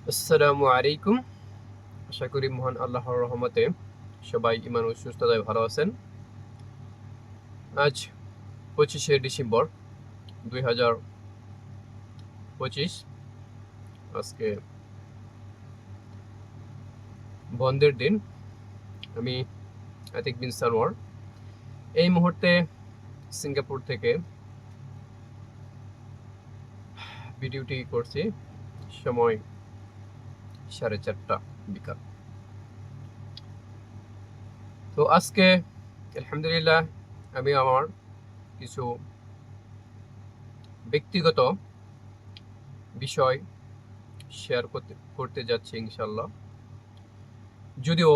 আসসালামু আলাইকুম। আশা করি মহান আল্লাহর রহমতে সবাই ইমান ও সুস্থতায় ভালো আছেন। আজ 25শে ডিসেম্বর 2025। আজকে বন্ধের দিন। আমি আতিক বিন সানোয়ার এই মুহূর্তে সিঙ্গাপুর থেকে ভিডিওটি করছি। সময় 4:30 বিকাল। তো আজকে আলহামদুলিল্লাহ আমি আমার কিছু ব্যক্তিগত বিষয় শেয়ার করতে যাচ্ছি ইনশাল্লাহ। যদিও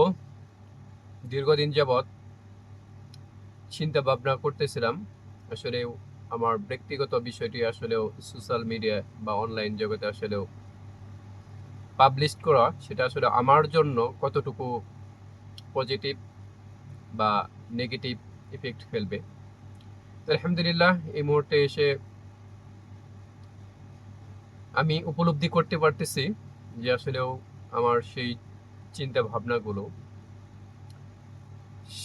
দীর্ঘদিন যাবৎ চিন্তা ভাবনা করতেছিলাম আসলে আমার ব্যক্তিগত বিষয়টি আসলেও সোশ্যাল মিডিয়া বা অনলাইন জগতে আসলেও পাবলিশ করা, সেটা আসলে আমার জন্য কতটুকু পজিটিভ বা নেগেটিভ ইফেক্ট ফেলবে। তো আলহামদুলিল্লাহ এই মুহূর্তে এসে আমি উপলব্ধি করতে পারতেছি যে আসলেও আমার সেই চিন্তা ভাবনাগুলো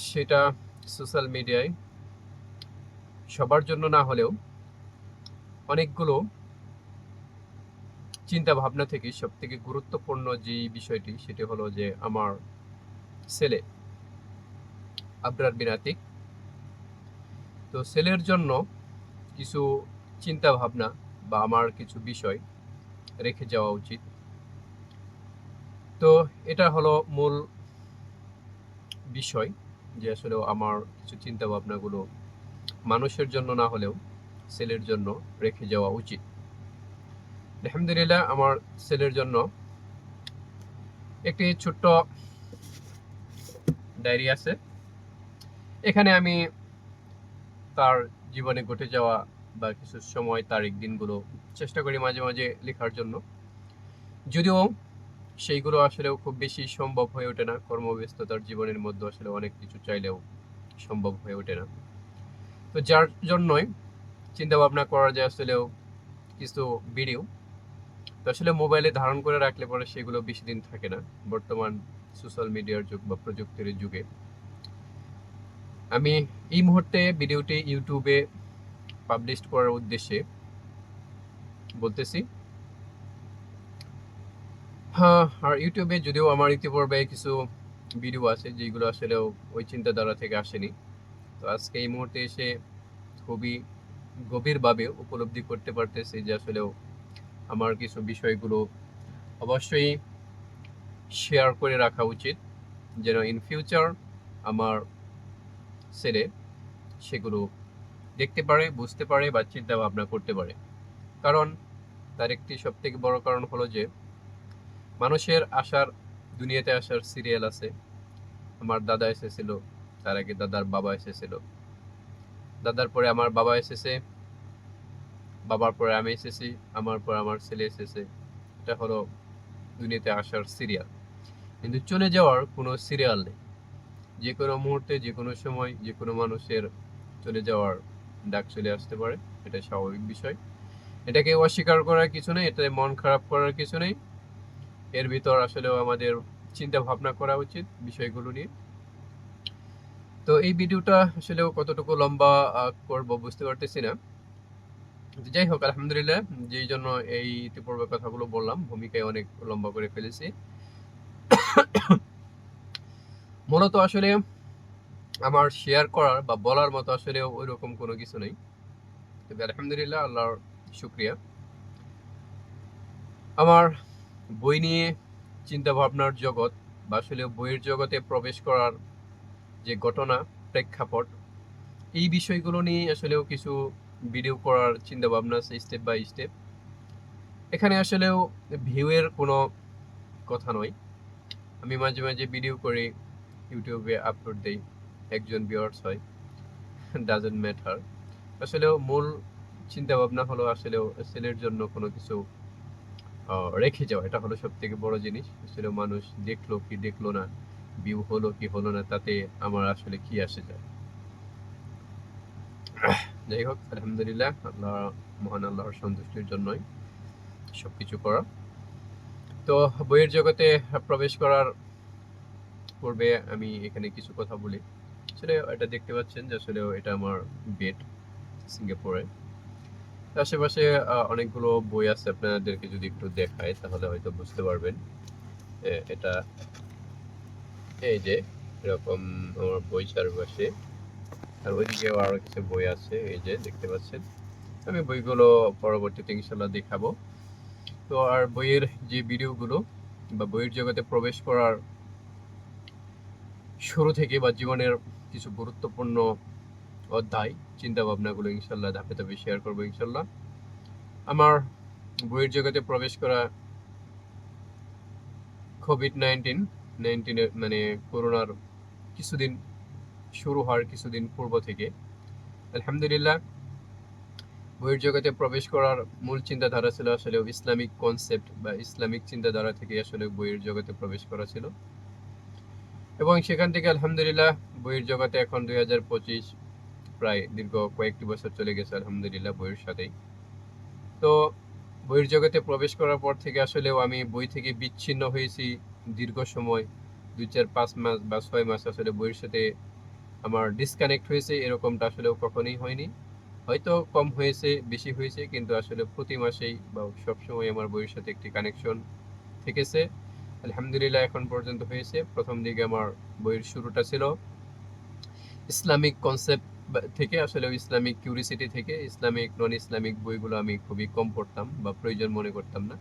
সেটা সোশ্যাল মিডিয়ায় সবার জন্য না হলেও অনেকগুলো চিন্তা ভাবনা থেকে সব থেকে গুরুত্বপূর্ণ যে বিষয়টি সেটি হলো যে আমার ছেলে আবরার বিন আতিক। তো ছেলের জন্য কিছু চিন্তা ভাবনা বা আমার কিছু বিষয় রেখে যাওয়া উচিত। তো এটা হলো মূল বিষয় যে আসলে আমার কিছু চিন্তা ভাবনাগুলো মানুষের জন্য না হলেও ছেলের জন্য রেখে যাওয়া উচিত। আলহামদুলিল্লাহ আমার ছেলের জন্য একটি ছোট্ট ডায়েরি আছে। এখানে আমি তার জীবনে ঘটে যাওয়া বা কিছু সময় তারিখ দিনগুলো চেষ্টা করি মাঝে মাঝে লেখার জন্য। যদিও সেইগুলো আসলেও খুব বেশি সম্ভব হয়ে ওঠে না, কর্মব্যস্ততার জীবনের মধ্যে আসলে অনেক কিছু চাইলেও সম্ভব হয়ে ওঠে না। তো যার জন্যই চিন্তা ভাবনা করা যায় আসলেও কিছু ভিডিও তো আসলে মোবাইলে ধারণ করে রাখলে পরে সেগুলো বেশি দিন থাকে না। বর্তমান সোশ্যাল মিডিয়ার যুগ বা প্রযুক্তির যুগে আমি এই মুহূর্তে ভিডিওটি ইউটিউবে পাবলিশ করার উদ্দেশ্যে বলতেছি। হ্যাঁ, আর ইউটিউবে যদিও আমার ইতিপূর্বে কিছু ভিডিও আছে যেগুলো আসলেও ওই চিন্তাধারা থেকে আসেনি। তো আজকে এই মুহূর্তে এসে খুবই গভীরভাবে উপলব্ধি করতে পারতেছি যে আসলেও আমার কিছু বিষয়গুলো অবশ্যই শেয়ার করে রাখা উচিত, যেন ইন ফিউচার আমার ছেলে সেগুলো দেখতে পারে, বুঝতে পারে বা চিন্তা ভাবনা করতে পারে। কারণ তার একটি সব থেকে বড় কারণ হলো যে মানুষের আসার, দুনিয়াতে আসার সিরিয়াল আছে। আমার দাদা এসেছিল, তার আগে দাদার বাবা এসেছিল, দাদার পরে আমার বাবা এসেছে, বাবার পরে আমি এসেছি, আমার পর আমার ছেলে এসেছে। এটা হলো দুনিয়াতে আসার সিরিয়াল। কিন্তু চলে যাওয়ার কোনো সিরিয়াল নেই। যে কোনো মুহূর্তে, যে কোনো সময়, যে কোনো মানুষের চলে যাওয়ার ডাক চলে আসতে পারে। এটা স্বাভাবিক বিষয়। এটাকে অস্বীকার করার কিছু নেই, এটাতে মন খারাপ করার কিছু নেই। এর ভিতর আসলেও আমাদের চিন্তা ভাবনা করা উচিত বিষয়গুলো নিয়ে। তো এই ভিডিওটা আসলেও কতটুকু লম্বা করব বুঝতে পারতেছি না। যাই হোক, আলহামদুলিল্লাহ, যেই জন্য এই ইতিপূর্বে কথাগুলো বললাম ভূমিকায় অনেক লম্বা করে ফেলেছি। মূলত আসলে আমার শেয়ার করার বা বলার মতো আসলে ওই রকম কোনো কিছু নেই। তবে আলহামদুলিল্লাহ, আল্লাহর শুক্রিয়া, আমার বই নিয়ে চিন্তা ভাবনার জগৎ বা আসলে বইয়ের জগতে প্রবেশ করার যে ঘটনা, প্রেক্ষাপট, এই বিষয়গুলো নিয়ে আসলেও কিছু ভিডিও করার চিন্তা ভাবনা আছে স্টেপ বাই স্টেপ। এখানে আসলেও ভিউয়ের কোনো কথা নয়। আমি মাঝে মাঝে ভিডিও করে ইউটিউবে আপলোড দেই, একজন ভিউয়ার্স হয়, ডাজন্ট ম্যাটার। আসলেও মূল চিন্তা ভাবনা হলো আসলেও ছেলের জন্য কোনো কিছু রেখে যাওয়া। এটা হলো সব থেকে বড় জিনিস। আসলে মানুষ দেখলো কি দেখলো না, ভিউ হলো কি হলো না, তাতে আমার আসলে কি আসে যায়। যাই হোক, আলহামদুলিল্লাহ, আল্লাহ, মহান আল্লাহর সন্তুষ্টির জন্যই সবকিছু করা। তো বইয়ের জগতে প্রবেশ করার পূর্বে আমি এখানে কিছু কথা বলি। আসলে এটা দেখতে পাচ্ছেন যে আসলে এটা আমার বেড সিঙ্গাপুরে। আশেপাশে অনেকগুলো বই আছে, আপনাদেরকে যদি একটু দেখাই তাহলে হয়তো বুঝতে পারবেন। এটা এই যে এরকম আমার বই চারপাশে, আর ওইদিকেও আরো কিছু বই আছে, এই যে দেখতে পাচ্ছেন। আমি বইগুলো পরবর্তীতে ইনশাল্লাহ দেখাবো। তো আর বইয়ের যে ভিডিওগুলো বা বইয়ের জগতে প্রবেশ করার শুরু থেকে বা জীবনের কিছু গুরুত্বপূর্ণ অধ্যায় চিন্তা ভাবনাগুলো ইনশাল্লাহ ধাপে ধাপে শেয়ার করবো ইনশাল্লাহ। আমার বইয়ের জগতে প্রবেশ করা কোভিড-19 মানে করোনার কিছুদিন শুরু হওয়ার কিছুদিন পূর্ব থেকে আলহামদুলিল্লাহ বইয়ের জগতে প্রবেশ করার মূল চিন্তাধারা ছিল আসলে ইসলামিক কনসেপ্ট বা ইসলামিক চিন্তাধারা থেকে আসলে বইয়ের জগতে প্রবেশ করা ছিল। এবং সেখান থেকে আলহামদুলিল্লাহ বইয়ের জগতে এখন 2025 প্রায় দীর্ঘ কয়েকটি বছর চলে গেছে আলহামদুলিল্লাহ বইয়ের সাথেই। তো বইয়ের জগতে প্রবেশ করার পর থেকে আসলেও আমি বই থেকে বিচ্ছিন্ন হয়েছি দীর্ঘ সময়, 2, 4, 5 মাস বা 6 মাস আসলে বইয়ের সাথে আমার ডিসকানেক্ট হয়েছে, এরকমটা আসলেও কখনোই হয়নি। হয়তো কম হয়েছে, বেশি হয়েছে, কিন্তু আসলে প্রতি মাসেই বা সবসময় আমার বইয়ের সাথে একটি কানেকশন থেকেছে আলহামদুলিল্লাহ এখন পর্যন্ত হয়েছে। প্রথম দিকে আমার বইয়ের শুরুটা ছিল ইসলামিক কনসেপ্ট থেকে, আসলে ইসলামিক কিউরিসিটি থেকে। ইসলামিক নন ইসলামিক বইগুলো আমি খুবই কম পড়তাম বা প্রয়োজন মনে করতাম না,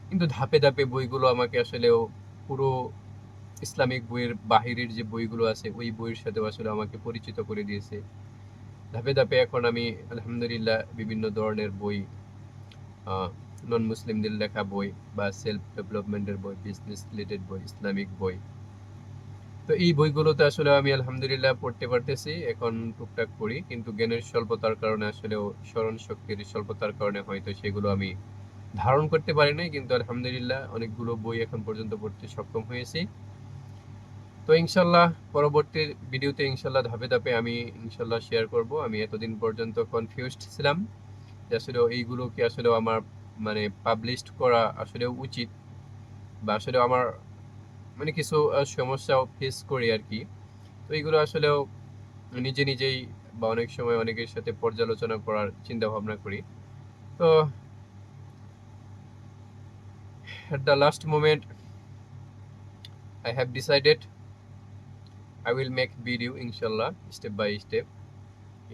কিন্তু ধাপে ধাপে বইগুলো আমাকে আসলেও পুরো ইসলামিক বইয়ের বাহিরের যে বইগুলো আছে ওই বইয়ের সাথে আসলে আমাকে পরিচিত করে দিয়েছে। ধাপে ধাপে এখন আমি আলহামদুলিল্লাহ বিভিন্ন ধরনের বই, নন মুসলিমদের লেখা বই বা সেলফ ডেভেলপমেন্টের বই, বিজনেস রিলেটেড বই, ইসলামিক বই, তো এই বইগুলোতে আসলে আমি আলহামদুলিল্লাহ পড়তে পারতেছি। এখন টুকটাক পড়ি, কিন্তু জ্ঞানের স্বল্পতার কারণে আসলেও স্মরণ শক্তির স্বল্পতার কারণে হয়তো সেগুলো আমি ধারণ করতে পারি নাই, কিন্তু আলহামদুলিল্লাহ অনেকগুলো বই এখন পর্যন্ত পড়তে সক্ষম হয়েছি। তো ইনশাল্লাহ পরবর্তী ভিডিওতে ইনশাল্লাহ ধাপে ধাপে আমি ইনশাল্লাহ শেয়ার করব। আমি এতদিন পর্যন্ত কনফিউজড ছিলাম যে আসলে এইগুলো কি আসলে আমার মানে পাবলিশড করা আসলে উচিত, বা আসলে আমার মানে কিছু সমস্যাও ফেস করি আর কি। তো এইগুলো আসলেও নিজে নিজেই বা অনেক সময় অনেকের সাথে পর্যালোচনা করার চিন্তা ভাবনা করি। তো at the last moment I have decided I will make video inshallah step by step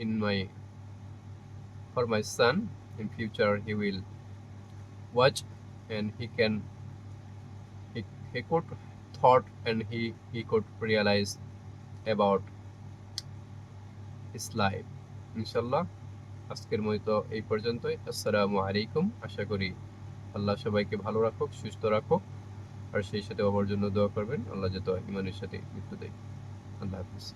in my for my son. In future he will watch and he could thought and he could realize about his life inshallah. আজকের মতো এই পর্যন্তই। আসসালামু আলাইকুম। আশা করি আল্লাহ সবাইকে ভালো রাখুক, সুস্থ রাখুক, আর সেই সাথে আমার জন্য দোয়া করবেন। আল্লাহ যাতে ইমানের সাথে মৃত্যু দেয়। আল্লাহ হাফিজ।